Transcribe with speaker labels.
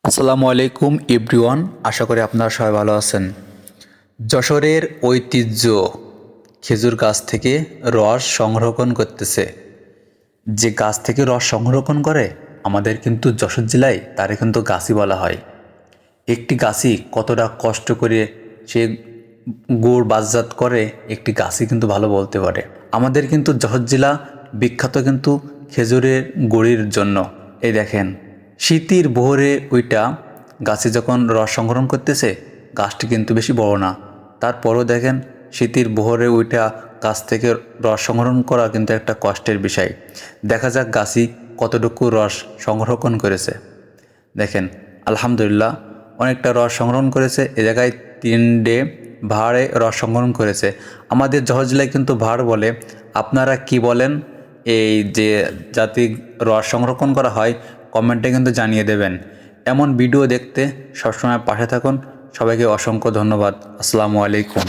Speaker 1: আসসালামু আলাইকুম এভরিওয়ান, আশা করি আপনারা সবাই ভালো আছেন। যশোরের ঐতিহ্য খেজুর গাছ থেকে রস সংরক্ষণ করতেছে। যে গাছ থেকে রস সংরক্ষণ করে আমাদের কিন্তু যশোর জেলায় তারে কিন্তু গাছই বলা হয়। একটি গাছই কতটা কষ্ট করে সে গুড় বাজাত করে একটি গাছই কিন্তু ভালো বলতে পারে। আমাদের কিন্তু যশোর জেলা বিখ্যাত কিন্তু খেজুরের গুড়ির জন্য। এই দেখেন, শীতের ভোরে ওইটা গাছে যখন রস সংগ্রহণ করতেছে, গাছটি কিন্তু বেশি বড় না, তারপরও দেখেন শীতের ভোরে ওইটা গাছ থেকে রস সংগ্রহণ করা কিন্তু একটা কষ্টের বিষয়। দেখা যাক গাছই কতটুকু রস সংরক্ষণ করেছে। দেখেন, আলহামদুলিল্লাহ অনেকটা রস সংগ্রহণ করেছে। এ জায়গায় 3 ডে ভাড়ে রস সংগ্রহণ করেছে। আমাদের যশোর জেলায় কিন্তু ভাড় বলে। আপনারা কি বলেন এই যে যাতে রস সংরক্ষণ করা হয়, কমেন্টে কিন্তু জানিয়ে দেবেন। এমন ভিডিও দেখতে সবসময় পাশে থাকুন। সবাইকে অসংখ্য ধন্যবাদ। আসসালামু আলাইকুম।